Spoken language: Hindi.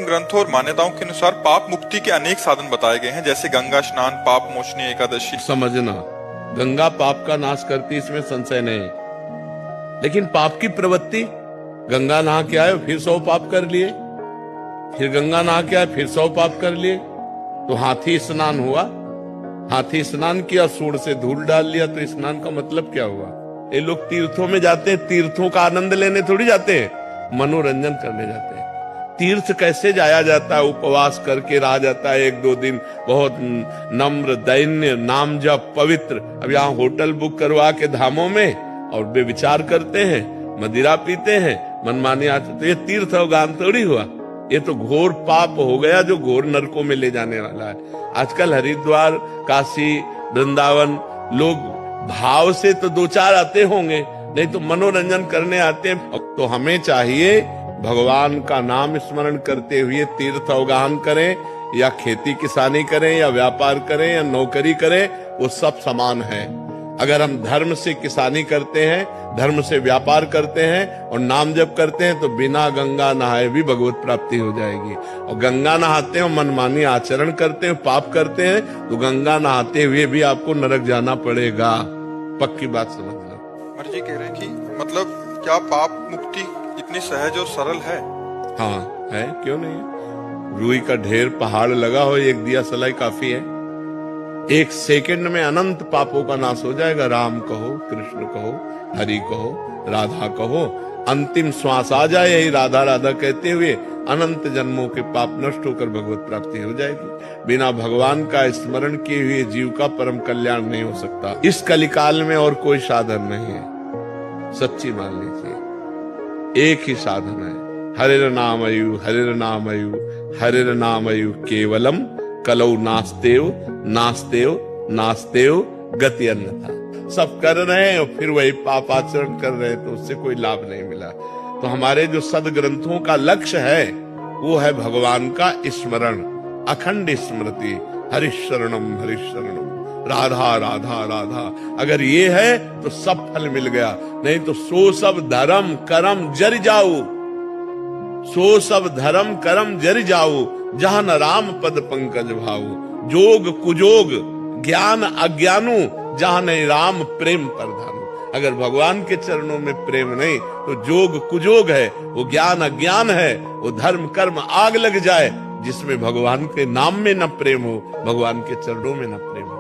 ग्रंथों और मान्यताओं के अनुसार पाप मुक्ति के अनेक साधन बताए गए हैं, जैसे गंगा स्नान, पाप मोचनी एकादशी। समझना, गंगा पाप का नाश करती, इसमें संशय नहीं है। लेकिन पाप की प्रवृत्ति, गंगा नहा के आए फिर 100 पाप कर लिए, फिर गंगा नहा के आए फिर 100 पाप कर लिए, तो हाथी स्नान हुआ, हाथी स्नान किया, सूंड से धूल डाल लिया, तो स्नान का मतलब क्या हुआ? ये लोग तीर्थों में जाते हैं, तीर्थों का आनंद लेने थोड़ी जाते हैं, मनोरंजन करने जाते हैं। तीर्थ कैसे जाया जाता है? उपवास करके रहा जाता है 1-2 दिन, बहुत नम्र दैन्य, नाम जप, पवित्र। अब यहाँ होटल बुक करवा के धामों में और बेविचार करते हैं, मदिरा पीते हैं, मनमानी आते, तो ये तीर्थ अवगान थोड़ी हुआ। ये तो घोर पाप हो गया, जो घोर नरकों में ले जाने वाला है। आजकल हरिद्वार, काशी, वृंदावन लोग भाव से तो 2-4 आते होंगे, नहीं तो मनोरंजन करने आते हैं। तो हमें चाहिए भगवान का नाम स्मरण करते हुए तीर्थ अवगाहन करें, या खेती किसानी करें, या व्यापार करें, या नौकरी करें, वो सब समान है। अगर हम धर्म से किसानी करते हैं, धर्म से व्यापार करते हैं और नाम जप करते हैं, तो बिना गंगा नहाए भी भगवत प्राप्ति हो जाएगी। और गंगा नहाते हैं और मनमानी आचरण करते हैं, पाप करते हैं, तो गंगा नहाते हुए भी आपको नरक जाना पड़ेगा। पक्की बात समझना। मर जी कह रहे हैं कि मतलब क्या पाप मुक्ति इतनी सहज और सरल है? हाँ है, क्यों नहीं है। रुई का ढेर पहाड़ लगा हो, एक दिया सलाई काफी है। 1 सेकंड में अनंत पापों का नाश हो जाएगा। राम कहो, कृष्ण कहो, हरि कहो, राधा कहो, अंतिम श्वास आ जाए यही राधा राधा कहते हुए, अनंत जन्मों के पाप नष्ट होकर भगवत प्राप्ति हो जाएगी। बिना भगवान का स्मरण किए हुए जीव का परम कल्याण नहीं हो सकता। इस कलिकाल में और कोई साधन नहीं है, सच्ची मान लीजिए। एक ही साधन है, हरिर नामयु, हरिर नामयु, हरिर नामयु केवलम, कलौ नास्तेव, नास्तेव, नास्तेव गति अन्यथा। सब कर रहे हैं और फिर वही पाप आचरण कर रहे हैं, तो उससे कोई लाभ नहीं मिला। तो हमारे जो सदग्रंथों का लक्ष्य है वो है भगवान का स्मरण, अखंड स्मृति, हरिशरणम हरिशरणम, राधा राधा राधा। अगर ये है तो सब फल मिल गया, नहीं तो सो सब धर्म कर्म जर जाओ, सो सब धर्म कर्म जर जाओ, जहां न राम पद पंकज भाऊ। जोग कुजोग ज्ञान अज्ञानु, जहां नहीं राम प्रेम प्रधानु। अगर भगवान के चरणों में प्रेम नहीं तो जोग कुजोग है, वो ज्ञान अज्ञान है, वो धर्म कर्म आग लग जाए। जिसमें भगवान के नाम में न प्रेम हो, भगवान के चरणों में न प्रेम हो।